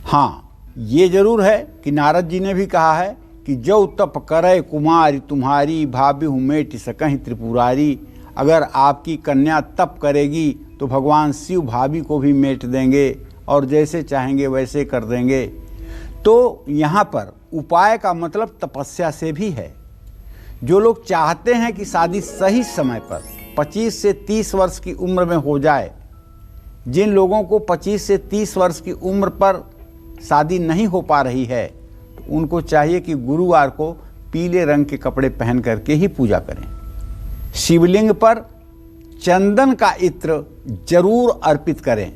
हाँ, ये जरूर है कि नारद जी ने भी कहा है कि जो तप करे कुमारी तुम्हारी भाभी हुमेट सकहीं त्रिपुरारी। अगर आपकी कन्या तप करेगी तो भगवान शिव भाभी को भी मेट देंगे और जैसे चाहेंगे वैसे कर देंगे। तो यहाँ पर उपाय का मतलब तपस्या से भी है। जो लोग चाहते हैं कि शादी सही समय पर 25 से 30 वर्ष की उम्र में हो जाए, जिन लोगों को 25 से 30 वर्ष की उम्र पर शादी नहीं हो पा रही है, तो उनको चाहिए कि गुरुवार को पीले रंग के कपड़े पहन करके ही पूजा करें। शिवलिंग पर चंदन का इत्र जरूर अर्पित करें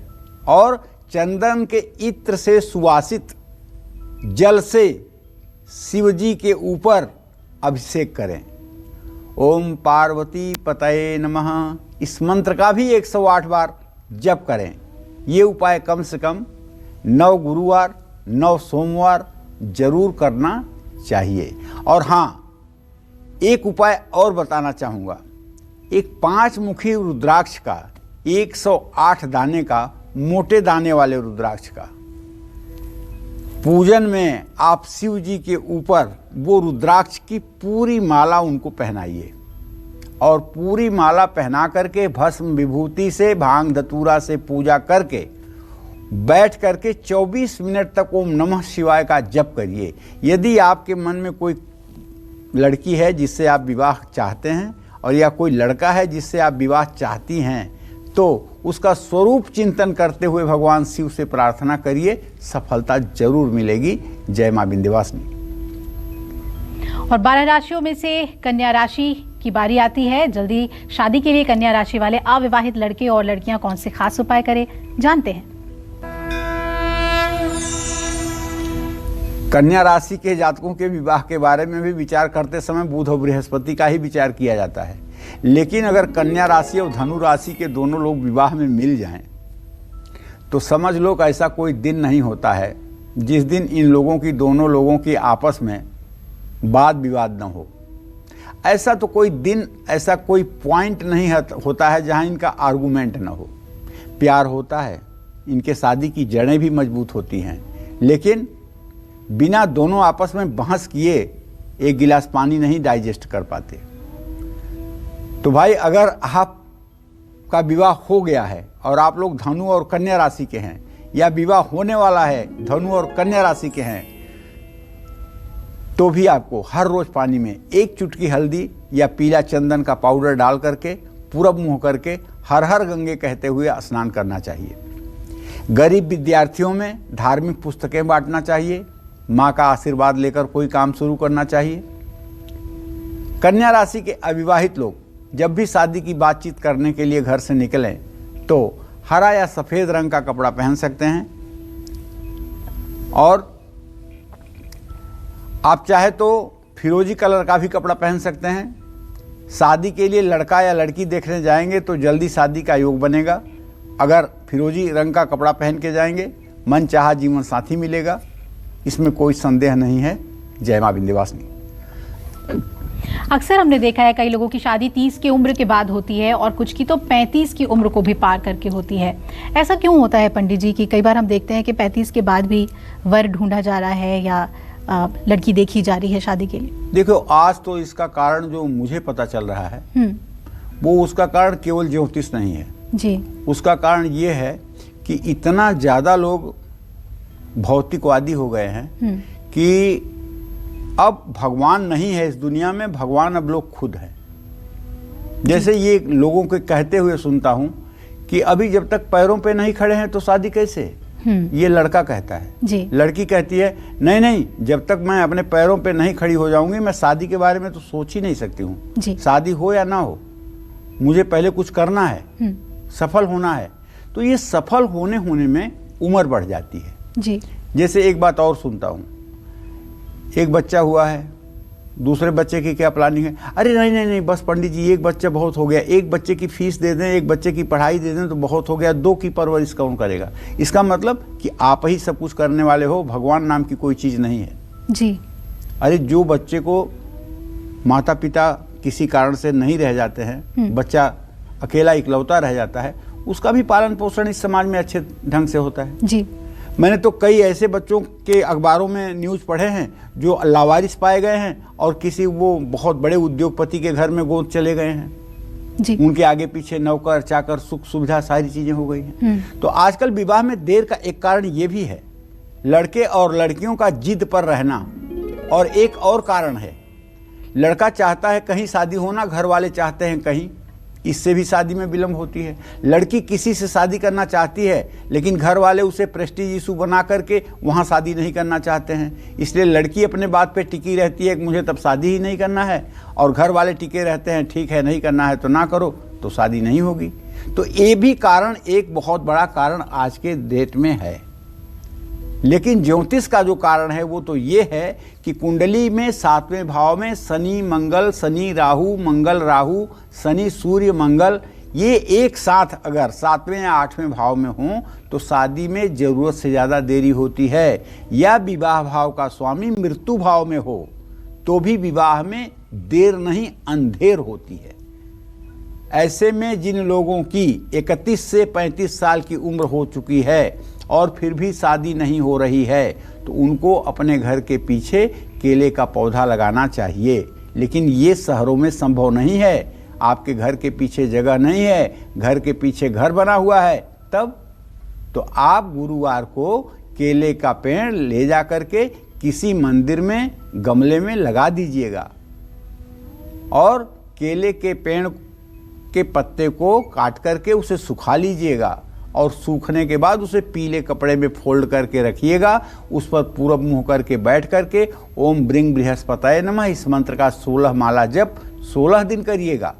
और चंदन के इत्र से सुवासित जल से शिव जी के ऊपर अभिषेक करें। ओम पार्वती पतये नमः, इस मंत्र का भी 108 बार जप करें। ये उपाय कम से कम 9 गुरुवार 9 सोमवार जरूर करना चाहिए। और हाँ, एक उपाय और बताना चाहूँगा। एक 5 मुखी रुद्राक्ष का 108 दाने का, मोटे दाने वाले रुद्राक्ष का पूजन में आप शिव जी के ऊपर वो रुद्राक्ष की पूरी माला उनको पहनाइए और पूरी माला पहना करके भस्म विभूति से भांग धतूरा से पूजा करके बैठ करके 24 मिनट तक ओम नमः शिवाय का जप करिए। यदि आपके मन में कोई लड़की है जिससे आप विवाह चाहते हैं और या कोई लड़का है जिससे आप विवाह चाहती हैं, तो उसका स्वरूप चिंतन करते हुए भगवान शिव से प्रार्थना करिए, सफलता जरूर मिलेगी। जय मां विंध्यवासिनी। और 12 राशियों में से कन्या राशि की बारी आती है। जल्दी शादी के लिए कन्या राशि वाले अविवाहित लड़के और लड़कियां कौन से खास उपाय करें, जानते हैं। कन्या राशि के जातकों के विवाह के बारे में भी विचार करते समय बुध और बृहस्पति का ही विचार किया जाता है। लेकिन अगर कन्या राशि और धनु राशि के दोनों लोग विवाह में मिल जाएं, तो समझ लो कि ऐसा कोई दिन नहीं होता है जिस दिन इन लोगों की, दोनों लोगों की आपस में वाद विवाद न हो। ऐसा तो कोई दिन, ऐसा कोई पॉइंट नहीं होता है जहां इनका आर्गूमेंट ना हो। प्यार होता है, इनके शादी की जड़ें भी मजबूत होती हैं, लेकिन बिना दोनों आपस में बहस किए एक गिलास पानी नहीं डाइजेस्ट कर पाते। तो भाई अगर आपका विवाह हो गया है और आप लोग धनु और कन्या राशि के हैं, या विवाह होने वाला है धनु और कन्या राशि के हैं, तो भी आपको हर रोज पानी में एक चुटकी हल्दी या पीला चंदन का पाउडर डाल करके पूरब मुंह करके हर हर गंगे कहते हुए स्नान करना चाहिए। गरीब विद्यार्थियों में धार्मिक पुस्तकें बांटना चाहिए। माँ का आशीर्वाद लेकर कोई काम शुरू करना चाहिए। कन्या राशि के अविवाहित लोग जब भी शादी की बातचीत करने के लिए घर से निकलें तो हरा या सफ़ेद रंग का कपड़ा पहन सकते हैं, और आप चाहे तो फिरोजी कलर का भी कपड़ा पहन सकते हैं। शादी के लिए लड़का या लड़की देखने जाएंगे तो जल्दी शादी का योग बनेगा। अगर फिरोजी रंग का कपड़ा पहन के जाएंगे, मन चाहा जीवन साथी मिलेगा, इसमें कोई संदेह नहीं है। जय मां विंध्यवासिनी। अक्सर हमने देखा है कई लोगों की शादी 30 की उम्र के बाद होती है और कुछ की तो 35 की उम्र को भी पार करके होती है। ऐसा क्यों होता है पंडित जी कि कई बार हम देखते हैं कि 35 के बाद भी वर ढूंढा जा रहा है या लड़की देखी जा रही है शादी के लिए? देखो, आज तो इसका कारण जो मुझे पता चल रहा है वो उसका कारण केवल ज्योतिष नहीं है जी। उसका कारण ये है कि इतना ज़्यादा लोग भौतिकवादी हो गए हैं कि अब भगवान नहीं है इस दुनिया में, भगवान अब लोग खुद हैं। जैसे ये लोगों के कहते हुए सुनता हूं कि अभी जब तक पैरों पे नहीं खड़े हैं तो शादी कैसे? ये लड़का कहता है जी। लड़की कहती है नहीं, जब तक मैं अपने पैरों पे नहीं खड़ी हो जाऊंगी मैं शादी के बारे में तो सोच ही नहीं सकती हूँ। शादी हो या ना हो, मुझे पहले कुछ करना है, सफल होना है। तो ये सफल होने में उम्र बढ़ जाती है जी। जैसे एक बात और सुनता हूँ, एक बच्चा हुआ है, दूसरे बच्चे की क्या प्लानिंग है? अरे नहीं, बस पंडित जी एक बच्चा बहुत हो गया, एक बच्चे की फीस दे दें, एक बच्चे की पढ़ाई दे दें तो बहुत हो गया, 2 की परवरिश कौन करेगा? इसका मतलब कि आप ही सब कुछ करने वाले हो, भगवान नाम की कोई चीज़ नहीं है जी। अरे जो बच्चे को माता पिता किसी कारण से नहीं रह जाते हैं, बच्चा अकेला इकलौता रह जाता है, उसका भी पालन पोषण इस समाज में अच्छे ढंग से होता है जी। मैंने तो कई ऐसे बच्चों के अखबारों में न्यूज़ पढ़े हैं जो लावारिस पाए गए हैं और किसी वो बहुत बड़े उद्योगपति के घर में गोद चले गए हैं जी। उनके आगे पीछे नौकर चाकर सुख सुविधा सारी चीजें हो गई हैं। तो आजकल विवाह में देर का एक कारण ये भी है, लड़के और लड़कियों का जिद पर रहना। और एक और कारण है, लड़का चाहता है कहीं शादी होना, घर वाले चाहते हैं कहीं, इससे भी शादी में विलंब होती है। लड़की किसी से शादी करना चाहती है लेकिन घर वाले उसे प्रेस्टीज इशू बना करके वहाँ शादी नहीं करना चाहते हैं, इसलिए लड़की अपने बात पे टिकी रहती है कि मुझे तब शादी ही नहीं करना है, और घर वाले टिके रहते हैं ठीक है नहीं करना है तो ना करो, तो शादी नहीं होगी। तो ये भी कारण, एक बहुत बड़ा कारण आज के डेट में है। लेकिन ज्योतिष का जो कारण है वो तो ये है कि कुंडली में 7वें भाव में शनि मंगल, शनि राहु, मंगल राहु, शनि सूर्य मंगल, ये एक साथ अगर 7वें या 8वें भाव में हों तो शादी में जरूरत से ज़्यादा देरी होती है। या विवाह भाव का स्वामी मृत्यु भाव में हो तो भी विवाह में देर नहीं अंधेर होती है। ऐसे में जिन लोगों की 31 से 35 साल की उम्र हो चुकी है और फिर भी शादी नहीं हो रही है तो उनको अपने घर के पीछे केले का पौधा लगाना चाहिए। लेकिन ये शहरों में संभव नहीं है, आपके घर के पीछे जगह नहीं है, घर के पीछे घर बना हुआ है, तब तो आप गुरुवार को केले का पेड़ ले जा करके किसी मंदिर में गमले में लगा दीजिएगा और केले के पेड़ के पत्ते को काट करके उसे सुखा लीजिएगा और सूखने के बाद उसे पीले कपड़े में फोल्ड करके रखिएगा। उस पर पूरब मुंह करके बैठ करके ओम ब्रिंग बृहस्पतये नमः इस मंत्र का 16 माला जप 16 दिन करिएगा।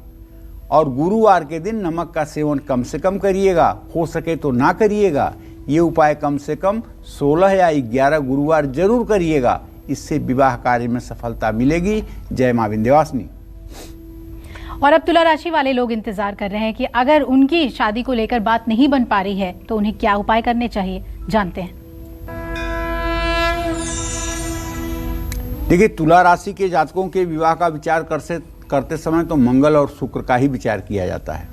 और गुरुवार के दिन नमक का सेवन कम से कम करिएगा, हो सके तो ना करिएगा। ये उपाय कम से कम 16 या 11 गुरुवार जरूर करिएगा, इससे विवाह कार्य में सफलता मिलेगी। जय मां विंध्यवासिनी। और अब तुला राशि वाले लोग इंतजार कर रहे हैं कि अगर उनकी शादी को लेकर बात नहीं बन पा रही है तो उन्हें क्या उपाय करने चाहिए, जानते हैं। देखिए, तुला राशि के जातकों के विवाह का विचार करते समय तो मंगल और शुक्र का ही विचार किया जाता है।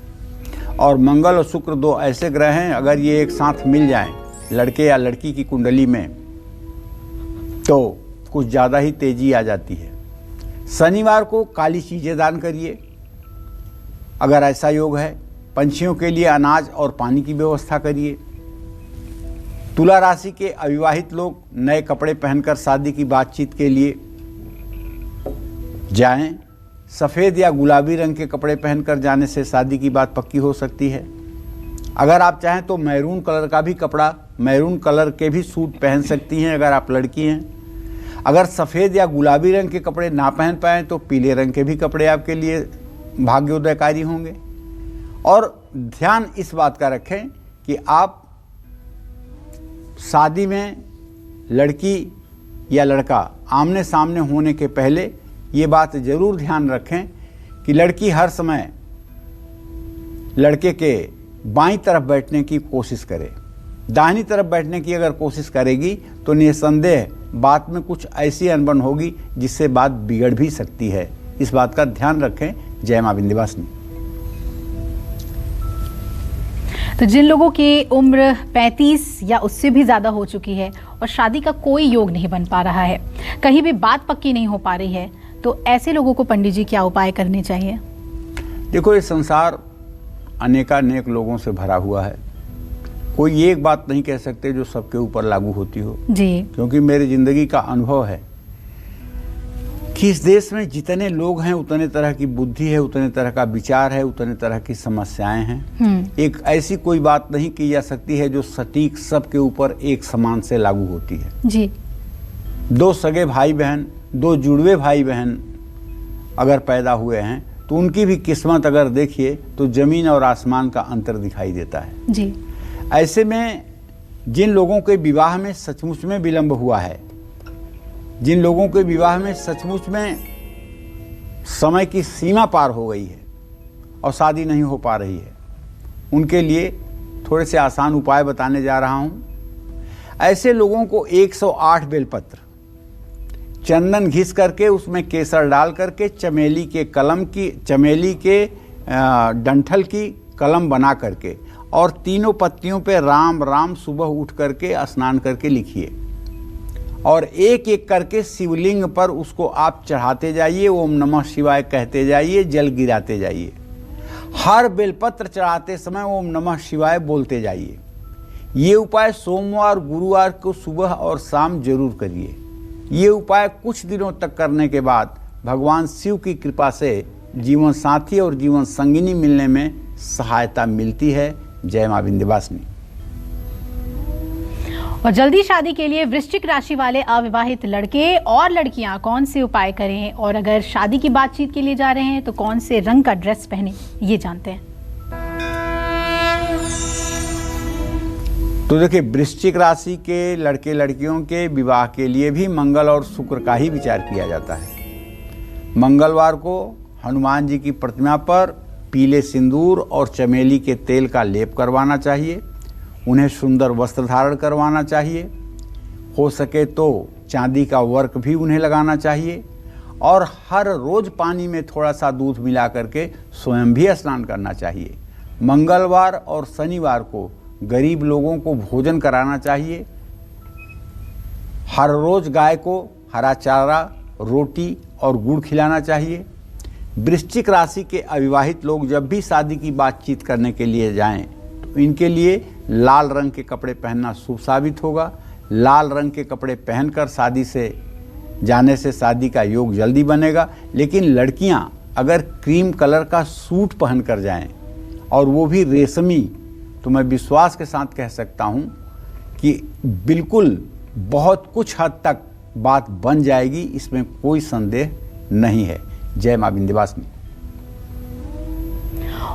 और मंगल और शुक्र दो ऐसे ग्रह हैं, अगर ये एक साथ मिल जाएं लड़के या लड़की की कुंडली में तो कुछ ज़्यादा ही तेजी आ जाती है। शनिवार को काली चीज़ें दान करिए अगर ऐसा योग है। पंछियों के लिए अनाज और पानी की व्यवस्था करिए। तुला राशि के अविवाहित लोग नए कपड़े पहनकर शादी की बातचीत के लिए जाएं। सफ़ेद या गुलाबी रंग के कपड़े पहनकर जाने से शादी की बात पक्की हो सकती है। अगर आप चाहें तो मैरून कलर का भी कपड़ा, मैरून कलर के भी सूट पहन सकती हैं अगर आप लड़की हैं। अगर सफ़ेद या गुलाबी रंग के कपड़े ना पहन पाएँ तो पीले रंग के भी कपड़े आपके लिए भाग्योदयकारी होंगे। और ध्यान इस बात का रखें कि आप शादी में लड़की या लड़का आमने सामने होने के पहले ये बात ज़रूर ध्यान रखें कि लड़की हर समय लड़के के बाईं तरफ बैठने की कोशिश करे। दाहिनी तरफ बैठने की अगर कोशिश करेगी तो निसंदेह बात में कुछ ऐसी अनबन होगी जिससे बात बिगड़ भी सकती है। इस बात का ध्यान रखें। जय मां विंध्यवासिनी। तो जिन लोगों की उम्र 35 या उससे भी ज़्यादा हो चुकी है और शादी का कोई योग नहीं बन पा रहा है, कहीं भी बात पक्की नहीं हो पा रही है, तो ऐसे लोगों को पंडित जी क्या उपाय करने चाहिए? देखो, ये संसार अनेकानेक लोगों से भरा हुआ है। कोई एक बात नहीं कह सकते जो सबके ऊपर लागू होती हो जी। क्योंकि मेरी ज़िंदगी का अनुभव है कि इस देश में जितने लोग हैं उतने तरह की बुद्धि है, उतने तरह का विचार है, उतने तरह की समस्याएं हैं। एक ऐसी कोई बात नहीं की जा सकती है जो सटीक सबके ऊपर एक समान से लागू होती है जी। दो सगे भाई बहन, दो जुड़वे भाई बहन अगर पैदा हुए हैं तो उनकी भी किस्मत अगर देखिए तो ज़मीन और आसमान का अंतर दिखाई देता है जी। ऐसे में जिन लोगों के विवाह में सचमुच में विलंब हुआ है, जिन लोगों के विवाह में सचमुच में समय की सीमा पार हो गई है और शादी नहीं हो पा रही है, उनके लिए थोड़े से आसान उपाय बताने जा रहा हूं। ऐसे लोगों को 108 बेलपत्र, चंदन घिस करके उसमें केसर डाल करके चमेली के डंठल की कलम बना करके और तीनों पत्तियों पे राम राम सुबह उठ करके स्नान करके लिखिए और एक एक करके शिवलिंग पर उसको आप चढ़ाते जाइए, ओम नमः शिवाय कहते जाइए, जल गिराते जाइए। हर बेलपत्र चढ़ाते समय ओम नमः शिवाय बोलते जाइए। ये उपाय सोमवार गुरुवार को सुबह और शाम जरूर करिए। ये उपाय कुछ दिनों तक करने के बाद भगवान शिव की कृपा से जीवन साथी और जीवन संगिनी मिलने में सहायता मिलती है। जय मां विंध्यवासिनी। और जल्दी शादी के लिए वृश्चिक राशि वाले अविवाहित लड़के और लड़कियां कौन से उपाय करें, और अगर शादी की बातचीत के लिए जा रहे हैं तो कौन से रंग का ड्रेस पहने, ये जानते हैं। तो देखिए, वृश्चिक राशि के लड़के लड़कियों के विवाह के लिए भी मंगल और शुक्र का ही विचार किया जाता है। मंगलवार को हनुमान जी की प्रतिमा पर पीले सिंदूर और चमेली के तेल का लेप करवाना चाहिए। उन्हें सुंदर वस्त्र धारण करवाना चाहिए। हो सके तो चांदी का वर्क भी उन्हें लगाना चाहिए और हर रोज पानी में थोड़ा सा दूध मिला करके स्वयं भी स्नान करना चाहिए। मंगलवार और शनिवार को गरीब लोगों को भोजन कराना चाहिए। हर रोज गाय को हरा चारा, रोटी और गुड़ खिलाना चाहिए। वृश्चिक राशि के अविवाहित लोग जब भी शादी की बातचीत करने के लिए जाएं तो इनके लिए लाल रंग के कपड़े पहनना शुभ साबित होगा। लाल रंग के कपड़े पहनकर शादी से जाने से शादी का योग जल्दी बनेगा। लेकिन लड़कियां अगर क्रीम कलर का सूट पहन कर जाएं और वो भी रेशमी, तो मैं विश्वास के साथ कह सकता हूं कि बिल्कुल बहुत कुछ हद तक बात बन जाएगी, इसमें कोई संदेह नहीं है। जय मां विंध्यवासिनी।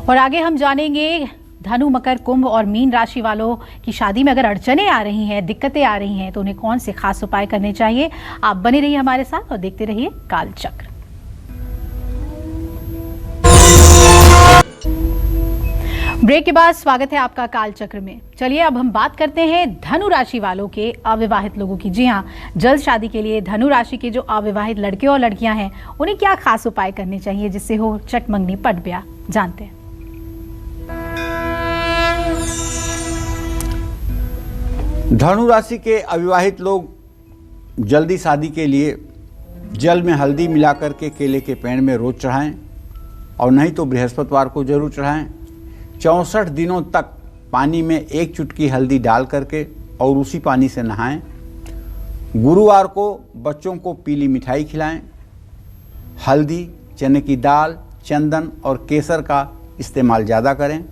और आगे हम जानेंगे धनु, मकर, कुंभ और मीन राशि वालों की शादी में अगर अड़चने आ रही हैं, दिक्कतें आ रही हैं, तो उन्हें कौन से खास उपाय करने चाहिए। आप बने रहिए हमारे साथ और देखते रहिए कालचक्र। ब्रेक के बाद स्वागत है आपका काल चक्र में। चलिए अब हम बात करते हैं धनु राशि वालों के, अविवाहित लोगों की। जी हाँ, जल्द शादी के लिए धनु राशि के जो अविवाहित लड़के और लड़कियां हैं उन्हें क्या खास उपाय करने चाहिए जिससे हो चटमंगनी पट ब्याह, जानते हैं। धनु राशि के अविवाहित लोग जल्दी शादी के लिए जल में हल्दी मिलाकर के केले के पेड़ में रोज चढ़ाएं और नहीं तो बृहस्पतिवार को जरूर चढ़ाएं। 64 दिनों तक पानी में 1 चुटकी हल्दी डाल करके और उसी पानी से नहाएं। गुरुवार को बच्चों को पीली मिठाई खिलाएं। हल्दी, चने की दाल, चंदन और केसर का इस्तेमाल ज़्यादा करें।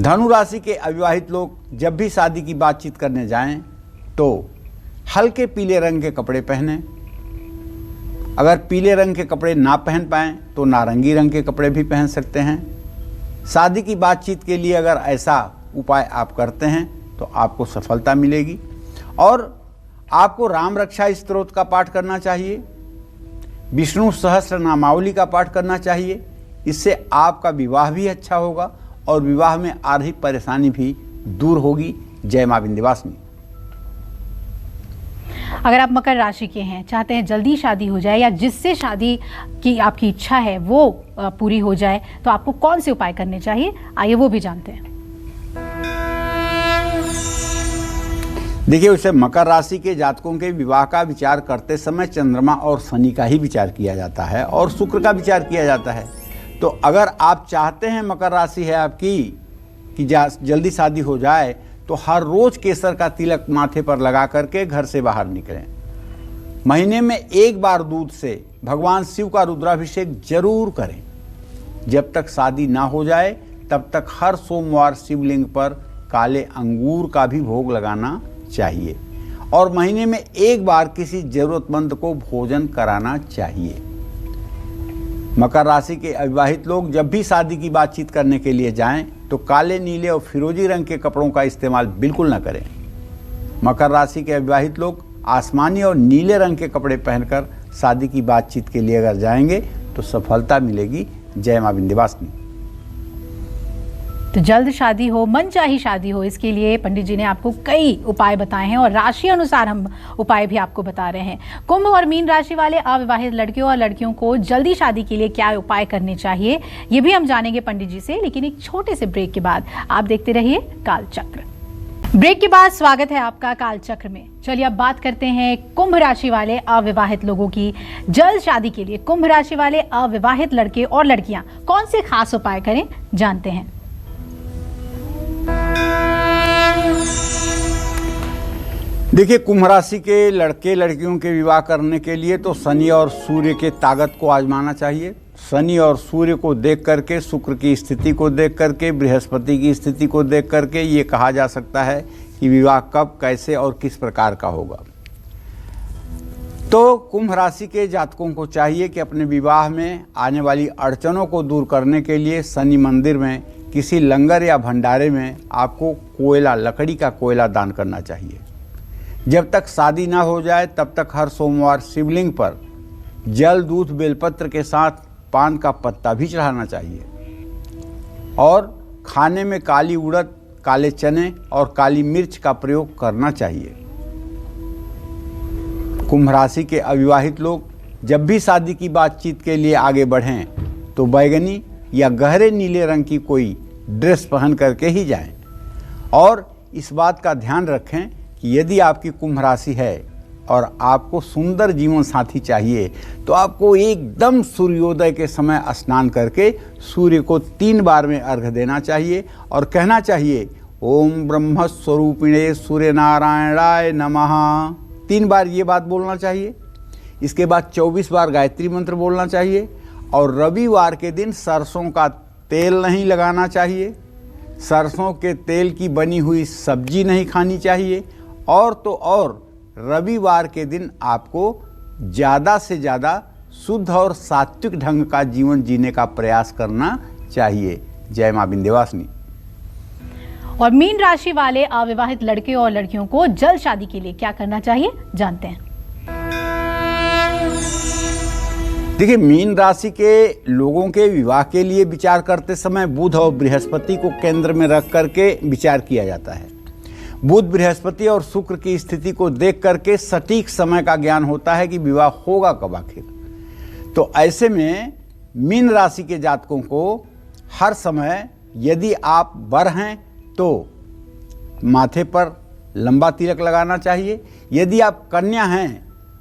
धनु राशि के अविवाहित लोग जब भी शादी की बातचीत करने जाएं तो हल्के पीले रंग के कपड़े पहनें। अगर पीले रंग के कपड़े ना पहन पाएं तो नारंगी रंग के कपड़े भी पहन सकते हैं। शादी की बातचीत के लिए अगर ऐसा उपाय आप करते हैं तो आपको सफलता मिलेगी। और आपको राम रक्षा स्तोत्र का पाठ करना चाहिए, विष्णु सहस्त्र नामावली का पाठ करना चाहिए। इससे आपका विवाह भी अच्छा होगा और विवाह में आ रही परेशानी भी दूर होगी। जय मां विंध्यवासिनी। अगर आप मकर राशि के हैं, चाहते हैं जल्दी शादी हो जाए या जिससे शादी की आपकी इच्छा है वो पूरी हो जाए, तो आपको कौन से उपाय करने चाहिए, आइए वो भी जानते हैं। देखिए, उसे मकर राशि के जातकों के विवाह का विचार करते समय चंद्रमा और शनि का ही विचार किया जाता है और शुक्र का विचार किया जाता है। तो अगर आप चाहते हैं, मकर राशि है आपकी, कि जल्दी शादी हो जाए, तो हर रोज केसर का तिलक माथे पर लगा करके घर से बाहर निकलें। महीने में 1 बार दूध से भगवान शिव का रुद्राभिषेक जरूर करें। जब तक शादी ना हो जाए तब तक हर सोमवार शिवलिंग पर काले अंगूर का भी भोग लगाना चाहिए और महीने में 1 बार किसी जरूरतमंद को भोजन कराना चाहिए। मकर राशि के अविवाहित लोग जब भी शादी की बातचीत करने के लिए जाएं तो काले, नीले और फिरोजी रंग के कपड़ों का इस्तेमाल बिल्कुल न करें। मकर राशि के अविवाहित लोग आसमानी और नीले रंग के कपड़े पहनकर शादी की बातचीत के लिए अगर जाएंगे तो सफलता मिलेगी। जय मां विंध्यवासिनी। तो जल्द शादी हो, मनचाही शादी हो, इसके लिए पंडित जी ने आपको कई उपाय बताए हैं और राशि अनुसार हम उपाय भी आपको बता रहे हैं। कुंभ और मीन राशि वाले अविवाहित लड़कियों और लड़कियों को जल्दी शादी के लिए क्या उपाय करने चाहिए, ये भी हम जानेंगे पंडित जी से, लेकिन एक छोटे से ब्रेक के बाद। आप देखते रहिए काल चक्र। ब्रेक के बाद स्वागत है आपका काल चक्र में। चलिए अब बात करते हैं कुंभ राशि वाले अविवाहित लोगों की। जल्द शादी के लिए कुंभ राशि वाले अविवाहित लड़के और लड़कियां कौन से खास उपाय करें, जानते हैं। देखिए, कुंभ राशि के लड़के लड़कियों के विवाह करने के लिए तो शनि और सूर्य के ताकत को आजमाना चाहिए। शनि और सूर्य को देख करके, शुक्र की स्थिति को देख करके, बृहस्पति की स्थिति को देख करके ये कहा जा सकता है कि विवाह कब, कैसे और किस प्रकार का होगा। तो कुंभ राशि के जातकों को चाहिए कि अपने विवाह में आने वाली अड़चनों को दूर करने के लिए शनि मंदिर में किसी लंगर या भंडारे में आपको कोयला, लकड़ी का कोयला दान करना चाहिए। जब तक शादी ना हो जाए तब तक हर सोमवार शिवलिंग पर जल, दूध, बेलपत्र के साथ पान का पत्ता भी चढ़ाना चाहिए और खाने में काली उड़द, काले चने और काली मिर्च का प्रयोग करना चाहिए। कुंभ राशि के अविवाहित लोग जब भी शादी की बातचीत के लिए आगे बढ़ें तो बैगनी या गहरे नीले रंग की कोई ड्रेस पहन करके ही जाएं और इस बात का ध्यान रखें कि यदि आपकी कुंभ राशि है और आपको सुंदर जीवन साथी चाहिए तो आपको एकदम सूर्योदय के समय स्नान करके सूर्य को 3 बार में अर्घ्य देना चाहिए और कहना चाहिए, ओम ब्रह्म स्वरूपिणे सूर्य नारायणाय नमः। 3 बार ये बात बोलना चाहिए। इसके बाद 24 बार गायत्री मंत्र बोलना चाहिए और रविवार के दिन सरसों का तेल नहीं लगाना चाहिए, सरसों के तेल की बनी हुई सब्जी नहीं खानी चाहिए और तो और रविवार के दिन आपको ज़्यादा से ज़्यादा शुद्ध और सात्विक ढंग का जीवन जीने का प्रयास करना चाहिए। जय मां विंध्यवासिनी। और मीन राशि वाले अविवाहित लड़के और लड़कियों को जल्द शादी के लिए क्या करना चाहिए, जानते हैं। देखिए, मीन राशि के लोगों के विवाह के लिए विचार करते समय बुध और बृहस्पति को केंद्र में रख करके विचार किया जाता है। बुध, बृहस्पति और शुक्र की स्थिति को देख करके सटीक समय का ज्ञान होता है कि विवाह होगा कब आखिर। तो ऐसे में मीन राशि के जातकों को हर समय, यदि आप वर हैं तो माथे पर लंबा तिलक लगाना चाहिए, यदि आप कन्या हैं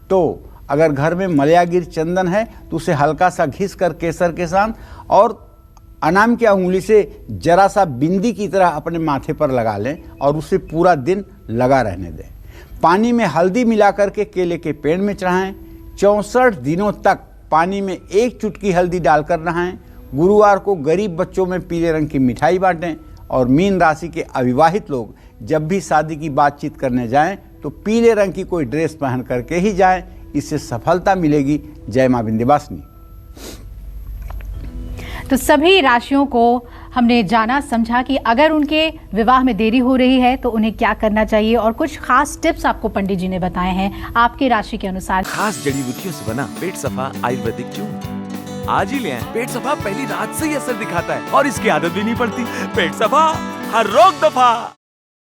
तो अगर घर में मलयागिर चंदन है तो उसे हल्का सा घिस कर केसर के साथ और अनाम की उंगली से जरा सा बिंदी की तरह अपने माथे पर लगा लें और उसे पूरा दिन लगा रहने दें। पानी में हल्दी मिलाकर के केले के पेड़ में चढ़ाएं। 64 दिनों तक पानी में 1 चुटकी हल्दी डालकर नहाएं। गुरुवार को गरीब बच्चों में पीले रंग की मिठाई बांटें। और मीन राशि के अविवाहित लोग जब भी शादी की बातचीत करने जाएं तो पीले रंग की कोई ड्रेस पहन करके ही जाएं, इससे सफलता मिलेगी। जय मां विंध्यवासिनी। तो सभी राशियों को हमने जाना समझा कि अगर उनके विवाह में देरी हो रही है तो उन्हें क्या करना चाहिए, और कुछ खास टिप्स आपको पंडित जी ने बताए हैं आपकी राशि के अनुसार। खास जड़ी बूटियों से बना पेट सफा आयुर्वेदिक चूर्ण आज ही ले आएं। पेट सफा पहली रात से ही असर दिखाता है और इसकी आदत भी नहीं पड़ती। पेट सफा, हर रोग दफा।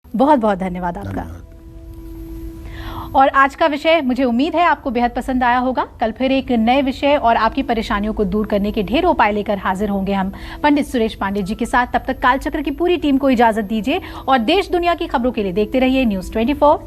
बहुत बहुत धन्यवाद आपका। और आज का विषय मुझे उम्मीद है आपको बेहद पसंद आया होगा। कल फिर एक नए विषय और आपकी परेशानियों को दूर करने के ढेर उपाय लेकर हाजिर होंगे हम पंडित सुरेश पांडे जी के साथ। तब तक कालचक्र की पूरी टीम को इजाजत दीजिए और देश दुनिया की खबरों के लिए देखते रहिए News 24।